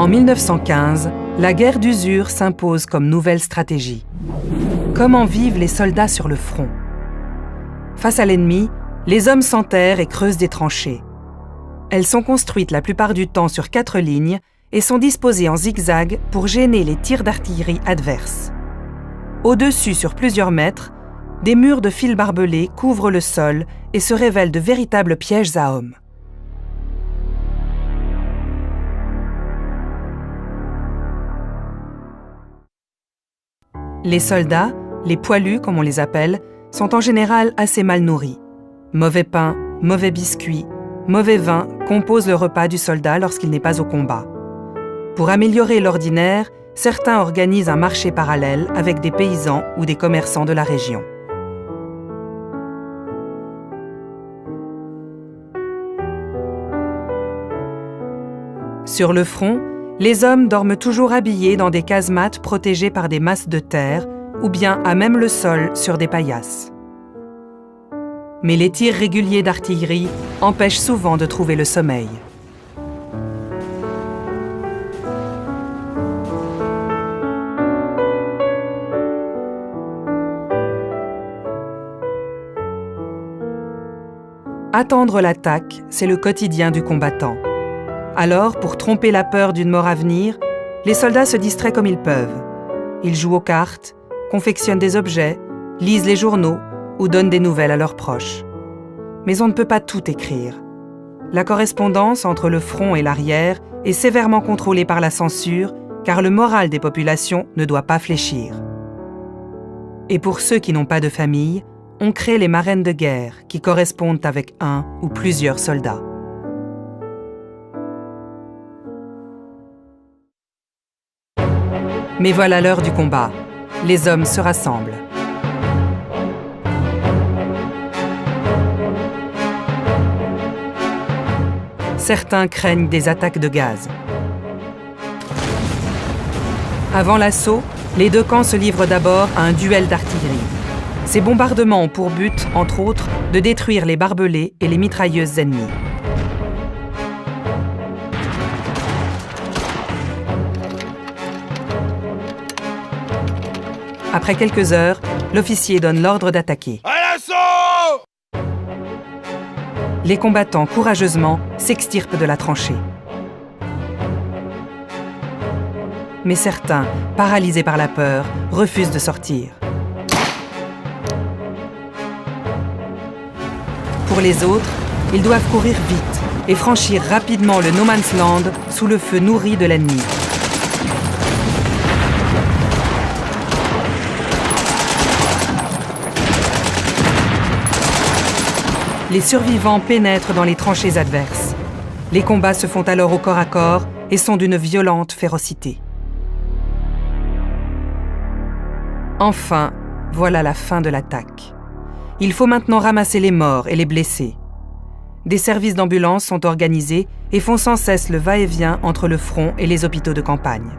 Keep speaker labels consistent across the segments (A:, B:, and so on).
A: En 1915, la guerre d'usure s'impose comme nouvelle stratégie. Comment vivent les soldats sur le front? Face à l'ennemi, les hommes s'enterrent et creusent des tranchées. Elles sont construites la plupart du temps sur 4 lignes et sont disposées en zigzag pour gêner les tirs d'artillerie adverses. Au-dessus, sur plusieurs mètres, des murs de fils barbelés couvrent le sol et se révèlent de véritables pièges à hommes. Les soldats, les poilus comme on les appelle, sont en général assez mal nourris. Mauvais pain, mauvais biscuits, mauvais vin composent le repas du soldat lorsqu'il n'est pas au combat. Pour améliorer l'ordinaire, certains organisent un marché parallèle avec des paysans ou des commerçants de la région. Sur le front, les hommes dorment toujours habillés dans des casemates protégées par des masses de terre ou bien à même le sol sur des paillasses. Mais les tirs réguliers d'artillerie empêchent souvent de trouver le sommeil. Attendre l'attaque, c'est le quotidien du combattant. Alors, pour tromper la peur d'une mort à venir, les soldats se distraient comme ils peuvent. Ils jouent aux cartes, confectionnent des objets, lisent les journaux ou donnent des nouvelles à leurs proches. Mais on ne peut pas tout écrire. La correspondance entre le front et l'arrière est sévèrement contrôlée par la censure, car le moral des populations ne doit pas fléchir. Et pour ceux qui n'ont pas de famille, on crée les marraines de guerre qui correspondent avec un ou plusieurs soldats. Mais voilà l'heure du combat. Les hommes se rassemblent. Certains craignent des attaques de gaz. Avant l'assaut, les deux camps se livrent d'abord à un duel d'artillerie. Ces bombardements ont pour but, entre autres, de détruire les barbelés et les mitrailleuses ennemies. Après quelques heures, l'officier donne l'ordre d'attaquer.
B: À l'assaut!
A: Les combattants, courageusement, s'extirpent de la tranchée. Mais certains, paralysés par la peur, refusent de sortir. Pour les autres, ils doivent courir vite et franchir rapidement le No Man's Land sous le feu nourri de l'ennemi. Les survivants pénètrent dans les tranchées adverses. Les combats se font alors au corps à corps et sont d'une violente férocité. Enfin, voilà la fin de l'attaque. Il faut maintenant ramasser les morts et les blessés. Des services d'ambulance sont organisés et font sans cesse le va-et-vient entre le front et les hôpitaux de campagne.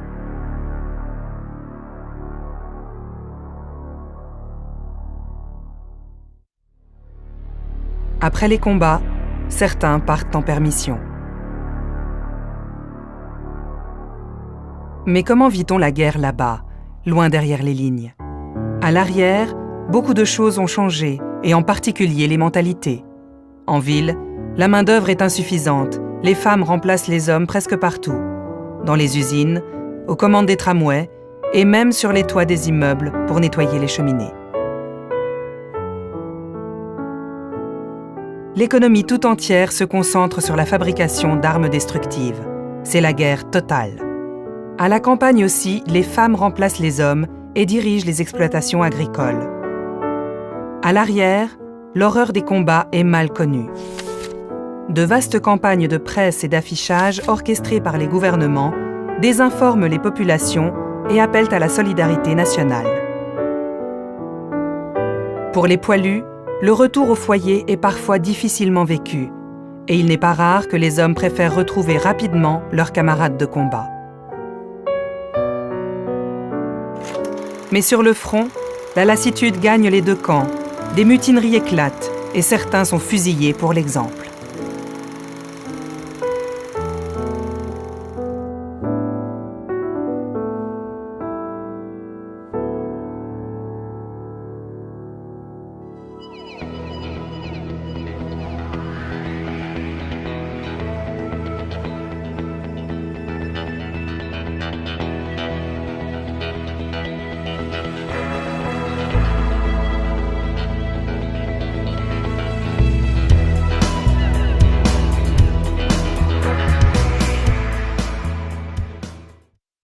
A: Après les combats, certains partent en permission. Mais comment vit-on la guerre là-bas, loin derrière les lignes? À l'arrière, beaucoup de choses ont changé, et en particulier les mentalités. En ville, la main-d'œuvre est insuffisante, les femmes remplacent les hommes presque partout. Dans les usines, aux commandes des tramways, et même sur les toits des immeubles pour nettoyer les cheminées. L'économie tout entière se concentre sur la fabrication d'armes destructives. C'est la guerre totale. À la campagne aussi, les femmes remplacent les hommes et dirigent les exploitations agricoles. À l'arrière, l'horreur des combats est mal connue. De vastes campagnes de presse et d'affichage orchestrées par les gouvernements désinforment les populations et appellent à la solidarité nationale. Pour les poilus, le retour au foyer est parfois difficilement vécu, et il n'est pas rare que les hommes préfèrent retrouver rapidement leurs camarades de combat. Mais sur le front, la lassitude gagne les deux camps, des mutineries éclatent, et certains sont fusillés pour l'exemple.